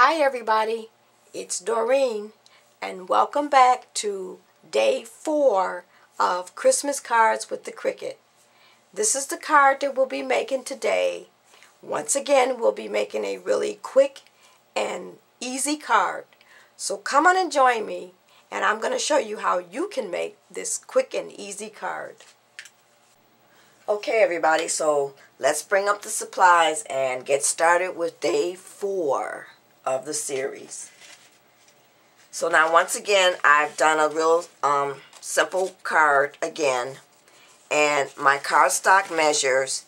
Hi everybody, it's Doreen and welcome back to day 4 of Christmas cards with the Cricut. This is the card that we'll be making today. Once again, we'll be making a really quick and easy card. So come on and join me and I'm going to show you how you can make this quick and easy card. Okay everybody, so let's bring up the supplies and get started with day 4 of the series. So now once again I've done a real simple card again, and my cardstock measures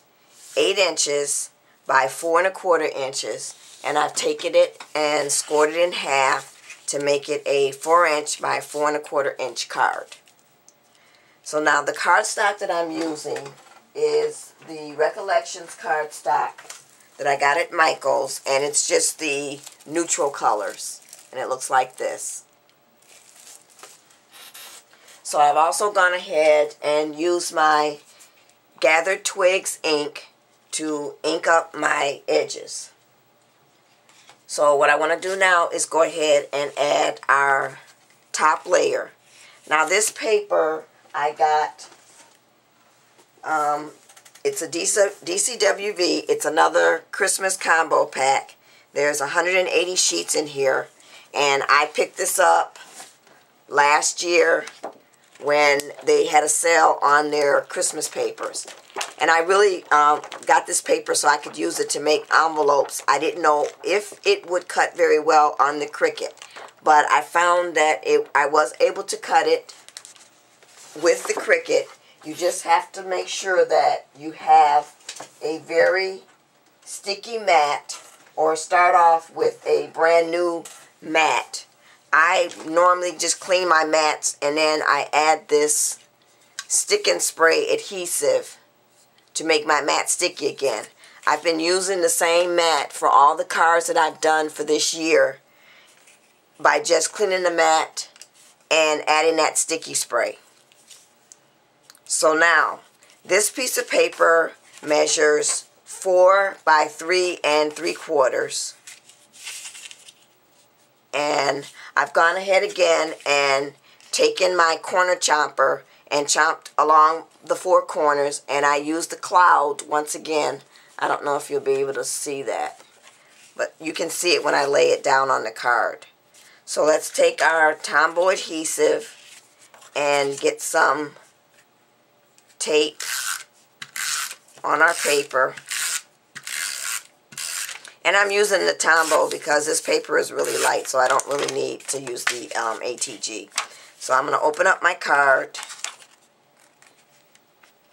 8 inches by 4 1/4 inches, and I've taken it and scored it in half to make it a 4 inch by 4 1/4 inch card. So now the cardstock that I'm using is the Recollections cardstock that I got at Michael's, and it's just the neutral colors, and it looks like this. So I've also gone ahead and used my Gathered Twigs ink to ink up my edges. So what I want to do now is go ahead and add our top layer. Now this paper I got, it's a DCWV. It's another Christmas combo pack. There's 180 sheets in here, and I picked this up last year when they had a sale on their Christmas papers. And I really got this paper so I could use it to make envelopes. I didn't know if it would cut very well on the Cricut, but I found that I was able to cut it with the Cricut. You just have to make sure that you have a very sticky mat, or start off with a brand new mat. I normally just clean my mats and then I add this stick and spray adhesive to make my mat sticky again. I've been using the same mat for all the cards that I've done for this year by just cleaning the mat and adding that sticky spray. So now, this piece of paper measures 4 by 3 3/4. And I've gone ahead again and taken my corner chomper and chomped along the 4 corners, and I used the cloud once again. I don't know if you'll be able to see that, but you can see it when I lay it down on the card. So let's take our Tombow adhesive and get some tape on our paper, and I'm using the Tombow because this paper is really light, so I don't really need to use the ATG. So I'm going to open up my card,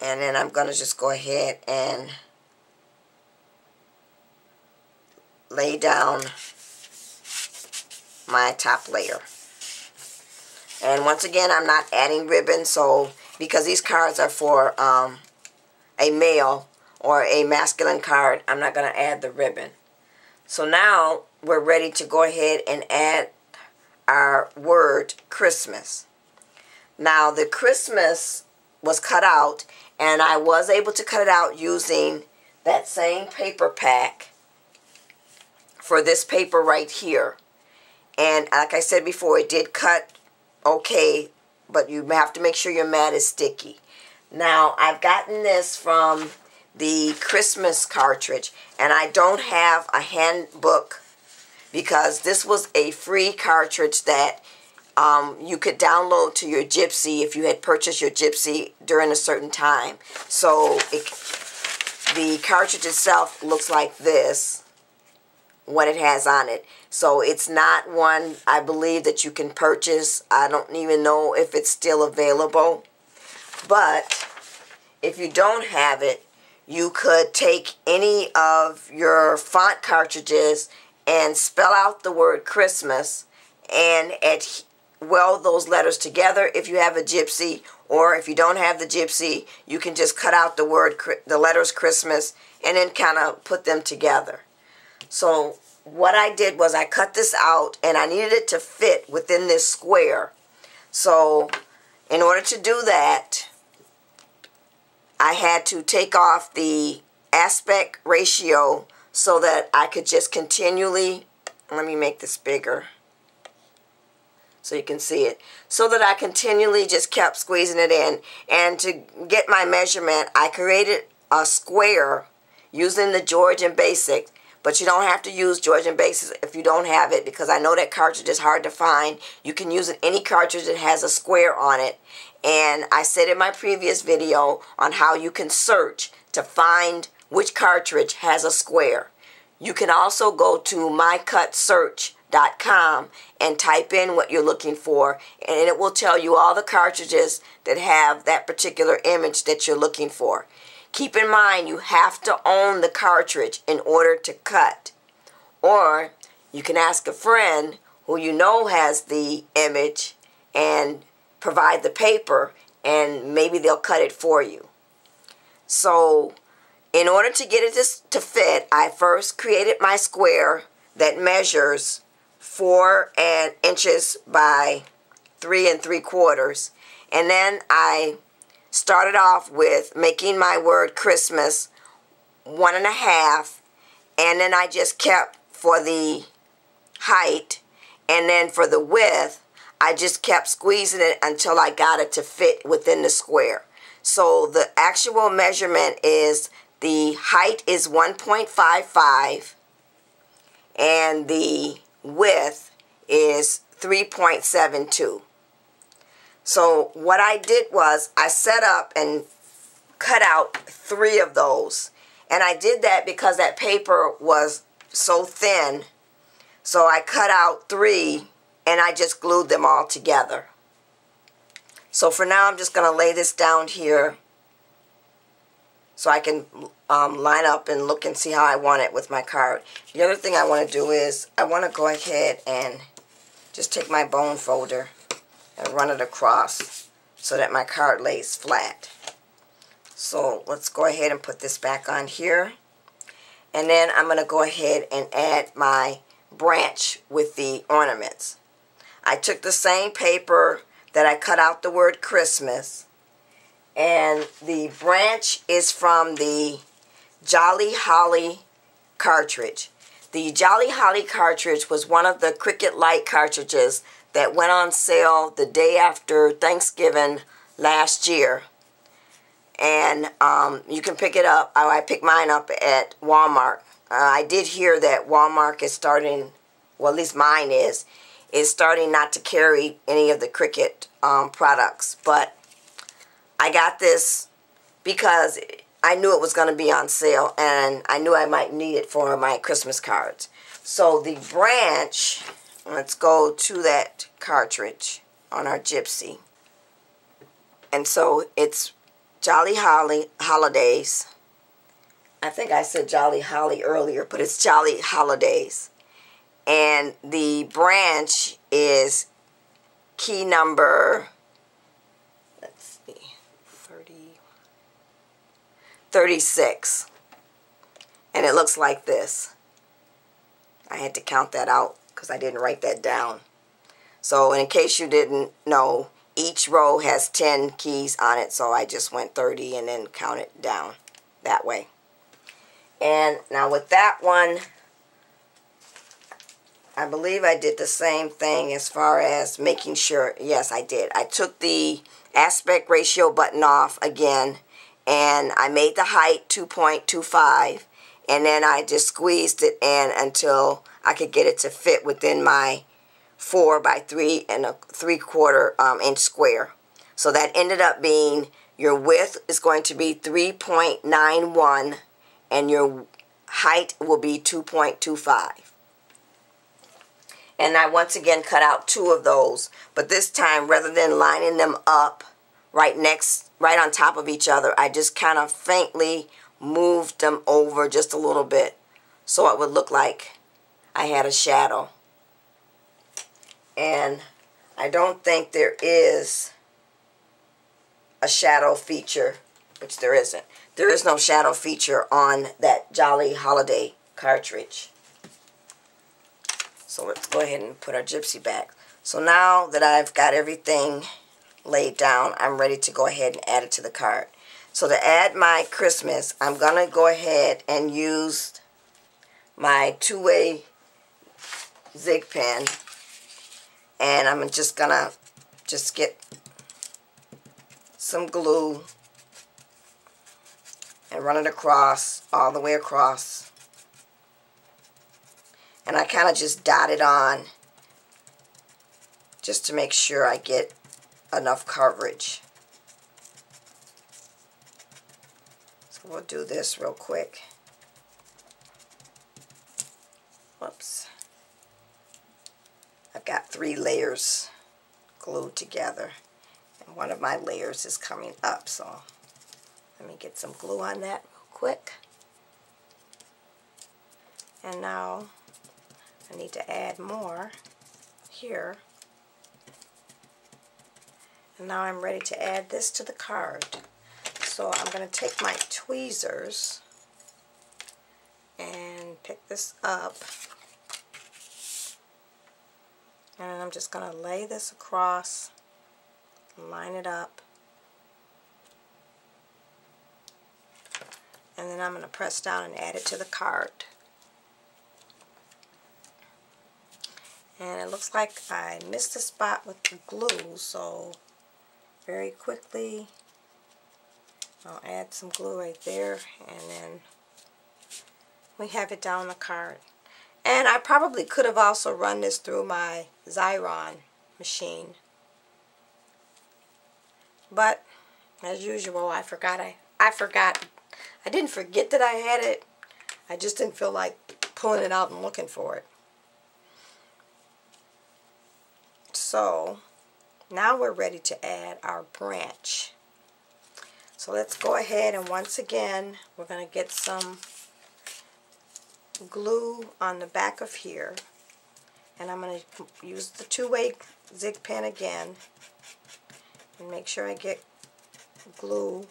and then I'm going to just go ahead and lay down my top layer. And once again, I'm not adding ribbon, so because these cards are for a male or a masculine card, I'm not going to add the ribbon. So now we're ready to go ahead and add our word Christmas. Now the Christmas was cut out, and I was able to cut it out using that same paper pack for this paper right here. And like I said before, it did cut okay, but you have to make sure your mat is sticky. Now, I've gotten this from the Christmas cartridge, and I don't have a handbook because this was a free cartridge that you could download to your Gypsy if you had purchased your Gypsy during a certain time. So the cartridge itself looks like this, what it has on it. So it's not one, I believe, that you can purchase. I don't even know if it's still available. But if you don't have it, you could take any of your font cartridges and spell out the word Christmas and weld those letters together if you have a Gypsy, or if you don't have the Gypsy, you can just cut out the letters Christmas and then kind of put them together. So what I did was I cut this out, and I needed it to fit within this square. So in order to do that, I had to take off the aspect ratio so that I could just continually let me make this bigger so you can see it, so that I continually just kept squeezing it in. And to get my measurement, I created a square using the Georgian Basic, but you don't have to use Georgian Basic if you don't have it, because I know that cartridge is hard to find. You can use any cartridge that has a square on it. And I said in my previous video on how you can search to find which cartridge has a square. You can also go to mycutsearch.com and type in what you're looking for, and it will tell you all the cartridges that have that particular image that you're looking for. Keep in mind, you have to own the cartridge in order to cut. Or you can ask a friend who you know has the image and provide the paper, and maybe they'll cut it for you. So in order to get it to fit, I first created my square that measures 4 inches by 3 3/4, and then I started off with making my word Christmas 1 1/2, and then I just kept for the height, and then for the width I just kept squeezing it until I got it to fit within the square. So the actual measurement is, the height is 1.55 and the width is 3.72. So what I did was I set up and cut out 3 of those, and I did that because that paper was so thin. So I cut out 3 and I just glued them all together. So for now I'm just going to lay this down here so I can line up and look and see how I want it with my card. The other thing I want to do is I want to go ahead and just take my bone folder and run it across so that my card lays flat. So let's go ahead and put this back on here. And then I'm going to go ahead and add my branch with the ornaments. I took the same paper that I cut out the word Christmas, and the branch is from the Jolly Holly cartridge. The Jolly Holly cartridge was one of the Cricut Light cartridges that went on sale the day after Thanksgiving last year. And you can pick it up. I picked mine up at Walmart. I did hear that Walmart is starting, well, at least mine is starting not to carry any of the Cricut products. But I got this because I knew it was going to be on sale, and I knew I might need it for my Christmas cards. So the branch, let's go to that cartridge on our Gypsy. And so it's Jolly Holly Holidays. I think I said Jolly Holly earlier, but it's Jolly Holidays. And the branch is key number, let's see, 36. And it looks like this. I had to count that out because I didn't write that down. So in case you didn't know, each row has 10 keys on it, so I just went 30 and then counted down that way. And now with that one, I believe I did the same thing as far as making sure. Yes, I did. I took the aspect ratio button off again, and I made the height 2.25, and then I just squeezed it in until I could get it to fit within my 4 by 3 3/4 inch square. So that ended up being, your width is going to be 3.91 and your height will be 2.25. And I once again cut out 2 of those, but this time rather than lining them up right on top of each other, I just kind of faintly moved them over just a little bit so it would look like I had a shadow. And I don't think there is a shadow feature, which there isn't. There is no shadow feature on that Jolly Holiday cartridge. So let's go ahead and put our Gypsy back. So now that I've got everything laid down, I'm ready to go ahead and add it to the card. So to add my Christmas, I'm going to go ahead and use my two-way zig pen, and I'm just gonna get some glue and run it across, all the way across. And I kind of just dot it on just to make sure I get enough coverage. So we'll do this real quick. Whoops. I've got 3 layers glued together, and one of my layers is coming up, so let me get some glue on that real quick. And now I need to add more here. And now I'm ready to add this to the card. So I'm going to take my tweezers and pick this up. And I'm just going to lay this across, line it up. And then I'm going to press down and add it to the card. And it looks like I missed a spot with the glue, so very quickly I'll add some glue right there, and then we have it down the card. And I probably could have also run this through my Xyron machine, but as usual I forgot. I didn't forget that I had it, I just didn't feel like pulling it out and looking for it. So now we're ready to add our branch. So let's go ahead, and once again we're going to get some glue on the back of here, and I'm going to use the 2-way zig pen again and make sure I get glue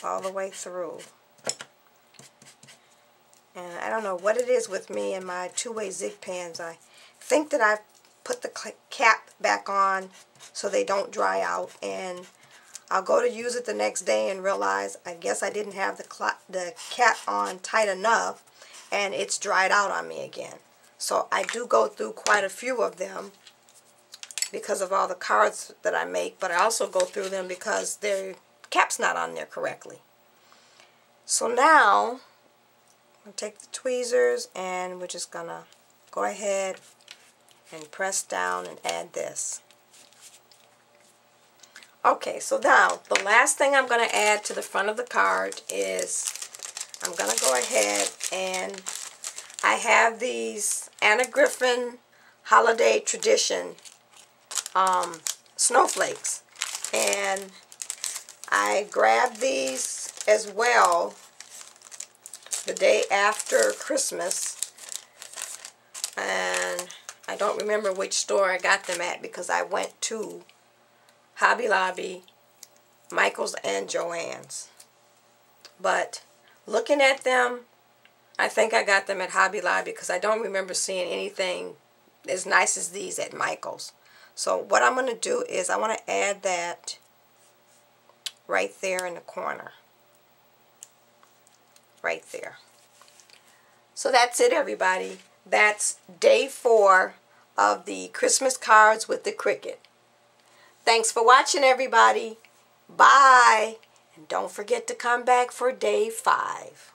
all the way through. And I don't know what it is with me and my 2-way zig pens. I think that I've put the cap back on so they don't dry out, and I'll go to use it the next day and realize I guess I didn't have the cap on tight enough, and it's dried out on me again. So I do go through quite a few of them because of all the cards that I make, but I also go through them because their cap's not on there correctly. So now I'll take the tweezers, and we're just gonna go ahead and press down and add this. Okay, so now the last thing I'm going to add to the front of the card is I'm going to go ahead, and I have these Anna Griffin Holiday Tradition snowflakes, and I grabbed these as well the day after Christmas, and I don't remember which store I got them at because I went to Hobby Lobby, Michael's, and Joann's. But looking at them, I think I got them at Hobby Lobby because I don't remember seeing anything as nice as these at Michael's. So what I'm going to do is I want to add that right there in the corner. Right there. So that's it, everybody. That's day 4 of the Christmas cards with the Cricut. Thanks for watching, everybody. Bye. And don't forget to come back for day 5.